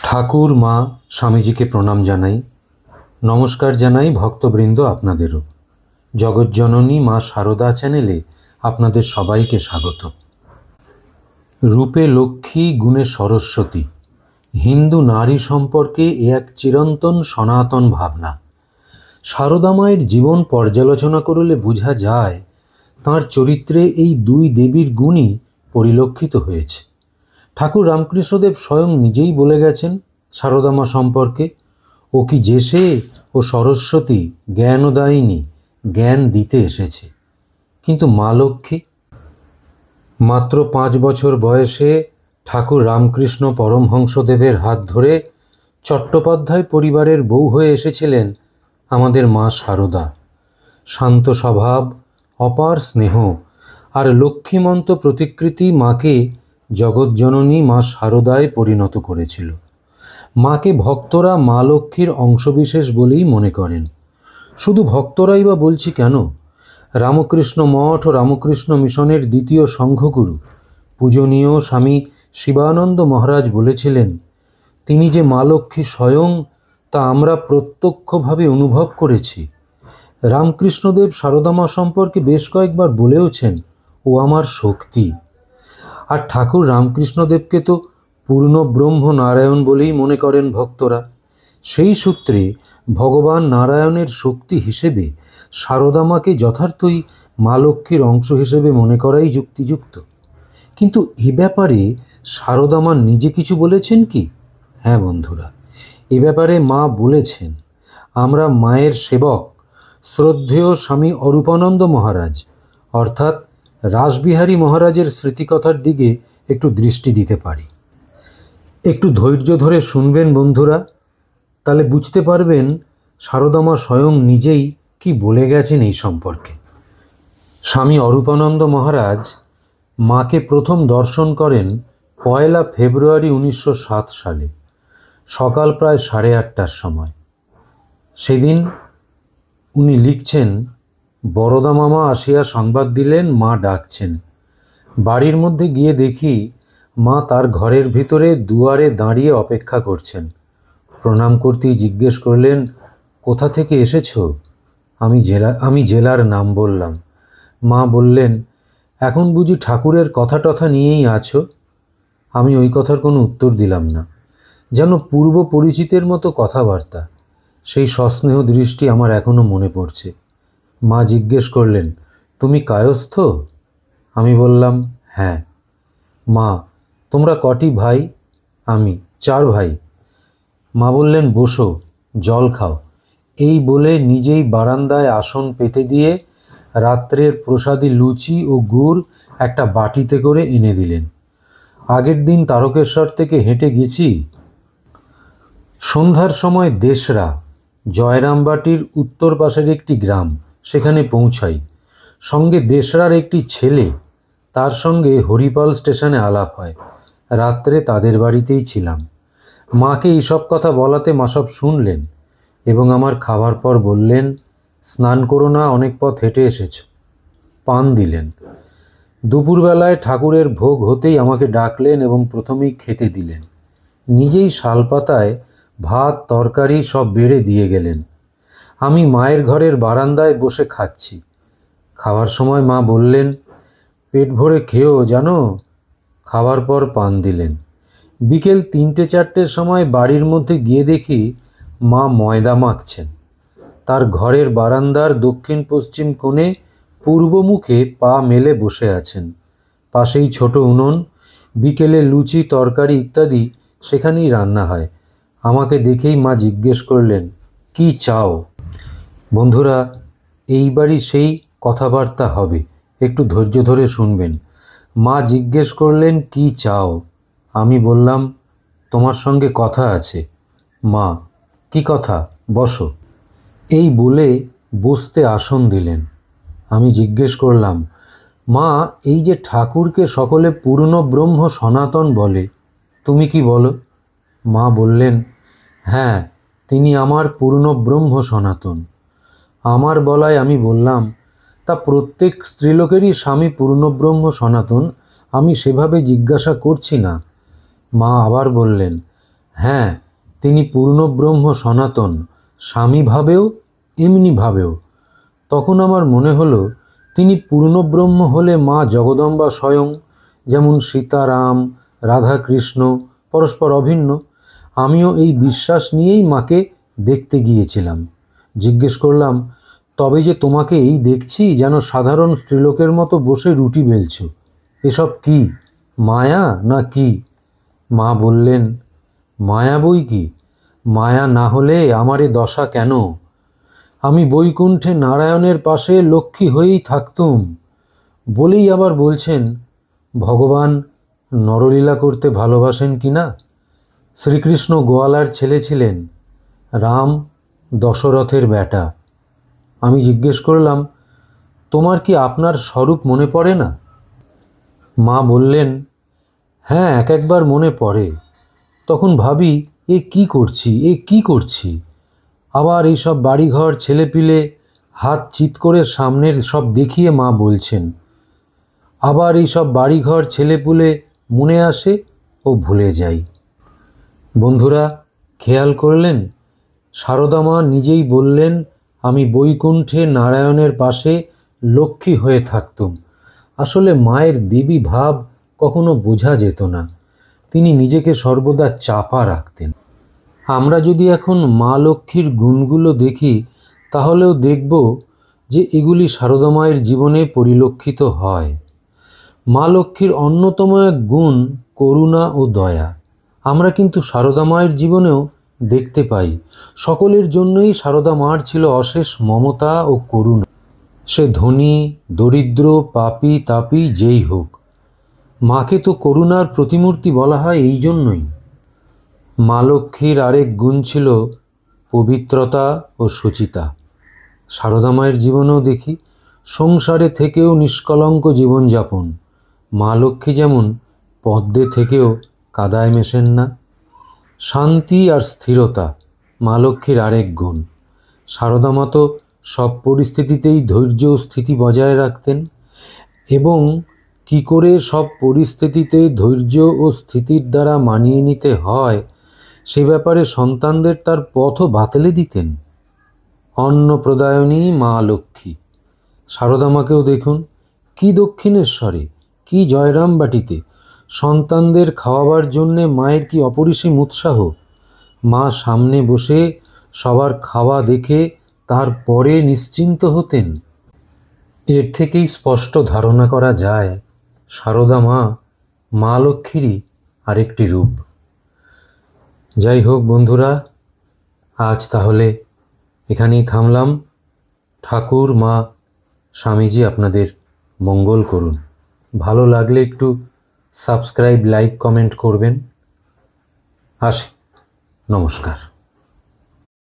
ঠাকুর মা স্বামীজিকে প্রণাম জানাই। নমস্কার জানাই ভক্তবৃন্দ আপনাদেরও। জগজ্জননী মা শারদা চ্যানেলে আপনাদের সবাইকে স্বাগত। রূপে লক্ষ্মী, গুণে সরস্বতী, হিন্দু নারী সম্পর্কে এ এক চিরন্তন সনাতন ভাবনা। শারদা মায়ের জীবন পর্যালোচনা করলে বোঝা যায় তাঁর চরিত্রে এই দুই দেবীর গুণই পরিলক্ষিত হয়েছে। ঠাকুর রামকৃষ্ণদেব স্বয়ং নিজেই বলে গেছেন শারদা মা সম্পর্কে, ও কি যেসে ও সরস্বতী জ্ঞানদায়িনী, জ্ঞান দিতে এসেছে। কিন্তু মা লক্ষ্মী মাত্র 5 বছর বয়সে ঠাকুর রামকৃষ্ণ পরমহংসদেবের হাত ধরে চট্টোপাধ্যায় পরিবারের বউ হয়ে এসেছিলেন আমাদের মা শারদা। শান্ত স্বভাব, অপার স্নেহ আর লক্ষ্মীমন্ত প্রতিকৃতি মাকে জগজ্জননী মা শারদায় পরিণত করেছিল। মাকে ভক্তরা মা লক্ষ্মীর অংশবিশেষ বলেই মনে করেন। শুধু ভক্তরাই বা বলছি কেন, রামকৃষ্ণ মঠ ও রামকৃষ্ণ মিশনের দ্বিতীয় সংঘগুরু পূজনীয় স্বামী শিবানন্দ মহারাজ বলেছিলেন, তিনি যে মা লক্ষ্মী স্বয়ং তা আমরা প্রত্যক্ষভাবে অনুভব করেছি। রামকৃষ্ণদেব শারদা মা সম্পর্কে বেশ কয়েকবার বলেওছেন, ও আমার শক্তি। আর ঠাকুর রামকৃষ্ণদেবকে তো পূর্ণ ব্রহ্ম নারায়ণ বলেই মনে করেন ভক্তরা। সেই সূত্রে ভগবান নারায়ণের শক্তি হিসেবে শারদা মাকে যথার্থই মা লক্ষ্মীর অংশ হিসেবে মনে করাই যুক্তিযুক্ত। কিন্তু এ ব্যাপারে শারদা মা নিজে কিছু বলেছেন কি? হ্যাঁ বন্ধুরা, এ ব্যাপারে মা বলেছেন, আমরা মায়ের সেবক শ্রদ্ধেয় স্বামী অরূপানন্দ মহারাজ অর্থাৎ রাসবিহারী মহারাজের স্মৃতিকথার দিকে একটু দৃষ্টি দিতে পারি। একটু ধৈর্য ধরে শুনবেন বন্ধুরা, তাহলে বুঝতে পারবেন শারদা মা স্বয়ং নিজেই কি বলে গেছেন এই সম্পর্কে। স্বামী অরূপানন্দ মহারাজ মাকে প্রথম দর্শন করেন 1 ফেব্রুয়ারি 1907 সালে সকাল প্রায় 8:30টার সময়। সেদিন উনি লিখছেন, বরদা মামা আসিয়া সংবাদ দিলেন মা ডাকছেন। বাড়ির মধ্যে গিয়ে দেখি মা তার ঘরের ভিতরে দুয়ারে দাঁড়িয়ে অপেক্ষা করছেন। প্রণাম করতেই জিজ্ঞেস করলেন, কোথা থেকে এসেছো? আমি জেলার নাম বললাম। মা বললেন, এখন বুঝি ঠাকুরের কথা টথা নিয়েই আছো? আমি ওই কথার কোনো উত্তর দিলাম না। যেন পূর্ব পরিচিতের মতো কথাবার্তা, সেই সস্নেহ দৃষ্টি আমার এখনো মনে পড়ছে। মা জিজ্ঞেস করলেন, তুমি কায়স্থ? আমি বললাম, হ্যাঁ। মা, তোমরা কটি ভাই? আমি, 4 ভাই। মা বললেন, বসো, জল খাও। এই বলে নিজেই বারান্দায় আসন পেতে দিয়ে রাত্রের প্রসাদী লুচি ও গুড় একটা বাটিতে করে এনে দিলেন। আগের দিন তারকেশ্বর থেকে হেঁটে গেছি। সন্ধ্যার সময় দেশরা, জয়রামবাটির উত্তর পাশের একটি গ্রাম, সেখানে পৌঁছাই। সঙ্গে দেশরার একটি ছেলে, তার সঙ্গে হরিপাল স্টেশনে আলাপ হয়। রাত্রে তাদের বাড়িতেই ছিলাম। মাকে এইসব কথা বলাতে মা সব শুনলেন এবং আমার খাবার পর বললেন, স্নান করো না, অনেক পথ হেঁটে এসেছ। পান দিলেন। দুপুরবেলায় ঠাকুরের ভোগ হতেই আমাকে ডাকলেন এবং প্রথমেই খেতে দিলেন। নিজেই শালপাতায় ভাত তরকারি সব বেড়ে দিয়ে গেলেন। আমি মায়ের ঘরের বারান্দায় বসে খাচ্ছি। খাওয়ার সময় মা বললেন, পেট ভরে খেও জানো। খাওয়ার পর পান দিলেন। বিকেল 3টে-4টের সময় বাড়ির মধ্যে গিয়ে দেখি মা ময়দা মাখছেন। তার ঘরের বারান্দার দক্ষিণ পশ্চিম কোণে পূর্বমুখে পা মেলে বসে আছেন। পাশেই ছোট উনুন, বিকেলে লুচি তরকারি ইত্যাদি সেখানেই রান্না হয়। আমাকে দেখেই মা জিজ্ঞেস করলেন, কি চাও? বন্ধুরা, এইবারই সেই কথাবার্তা হবে, একটু ধৈর্য ধরে শুনবেন। মা জিজ্ঞেস করলেন, কি চাও? আমি বললাম, তোমার সঙ্গে কথা আছে। মা, কি কথা? বসো। এই বলে বসতে আসন দিলেন। আমি জিজ্ঞেস করলাম, মা, এই যে ঠাকুরকে সকলে পূর্ণ ব্রহ্ম সনাতন বলে, তুমি কি বলো? মা বললেন, হ্যাঁ, তিনি আমার পূর্ণ ব্রহ্ম সনাতন। আমার বলায় আমি বললাম, তা প্রত্যেক স্ত্রীলোকেরই স্বামী পূর্ণব্রহ্ম সনাতন, আমি সেভাবে জিজ্ঞাসা করছি না। মা আবার বললেন, হ্যাঁ, তিনি পূর্ণব্রহ্ম সনাতন, স্বামীভাবেও এমনিভাবেও। তখন আমার মনে হলো, তিনি পূর্ণব্রহ্ম হলে মা জগদম্বা স্বয়ং, যেমন সীতারাম, রাধাকৃষ্ণ পরস্পর অভিন্ন। আমিও এই বিশ্বাস নিয়েই মাকে দেখতে গিয়েছিলাম। জিজ্ঞেস করলাম, তবে যে তোমাকে এই দেখছি যেন সাধারণ স্ত্রীলোকের মতো বসে রুটি বেলছো, এসব কি মায়া না কি? মা বললেন, মায়া বই কি, মায়া না হলে আমার এ দশা কেন? আমি বৈকুণ্ঠে নারায়ণের পাশে লক্ষ্মী হয়েই থাকতুম। বলেই আবার বলছেন, ভগবান নরলীলা করতে ভালোবাসেন কি না? শ্রীকৃষ্ণ গোয়ালার ছেলে ছিলেন, রাম দশরথের বেটা। আমি জিজ্ঞেস করলাম, তোমার কি আপনার স্বরূপ মনে পড়ে না? মা বললেন, হ্যাঁ, এক একবার মনে পড়ে। তখন ভাবি, এ কি করছি। আবার এইসব বাড়িঘর ছেলেপিলে হাত চিৎ করে সামনের সব দেখিয়ে মা বলছেন। আবার এইসব বাড়িঘর ছেলেপুলে মনে আসে ও ভুলে যাই। বন্ধুরা, খেয়াল করলেন, সারদা মা নিজেই বললেন, আমি বৈকুণ্ঠে নারায়ণের পাশে লক্ষ্মী হয়ে থাকতুম। আসলে মায়ের দেবী ভাব কখনো বোঝা যেত না। তিনি নিজেকে সর্বদা চাপা রাখতেন। আমরা যদি এখন মা লক্ষ্মীর গুণগুলো দেখি, তাহলেও দেখব যে এগুলি সারদা মায়ের জীবনে পরিলক্ষিত হয়। মা লক্ষ্মীর অন্যতম এক গুণ করুণা ও দয়া। আমরা কিন্তু সারদা মায়ের জীবনেও দেখতে পাই। সকলের জন্যই সারদা মার ছিল অশেষ মমতা ও করুণা। সে ধনী, দরিদ্র, পাপী, তাপী যেই হোক, মাকে তো করুণার প্রতিমূর্তি বলা হয় এই জন্যই। মা লক্ষ্মীর আরেক গুণ ছিল পবিত্রতা ও শুচিতা। সারদা মায়ের জীবনেও দেখি, সংসারে থেকেও নিষ্কলঙ্ক জীবনযাপন। মা লক্ষ্মী যেমন পদ্মে থেকেও কাদায় মেশেন না। শান্তি আর স্থিরতা মা লক্ষ্মীর আরেক গুণ। সারদা মা তো সব পরিস্থিতিতেই ধৈর্য ও স্থিতি বজায় রাখতেন, এবং কি করে সব পরিস্থিতিতে ধৈর্য ও স্থিতির দ্বারা মানিয়ে নিতে হয় সে ব্যাপারে সন্তানদের তার পথও বাতলে দিতেন। অন্নপ্রদায়নী মা লক্ষ্মী। সারদা মাকেও দেখুন, কি দক্ষিণেশ্বরে, কি জয়রামবাটিতে সন্তানদের খাওয়াবার জন্যে মায়ের কি অপরিসীম উৎসাহ। মা সামনে বসে সবার খাওয়া দেখে তারপরে নিশ্চিন্ত হতেন। এর থেকেই স্পষ্ট ধারণা করা যায়, সারদা মা মা লক্ষ্মীরই আরেকটি রূপ। যাই হোক বন্ধুরা, আজ তাহলে এখানেই থামলাম। ঠাকুর, মা, স্বামীজি আপনাদের মঙ্গল করুন। ভালো লাগলে একটু সাবস্ক্রাইব, লাইক, কমেন্ট করবেন। আসি, নমস্কার।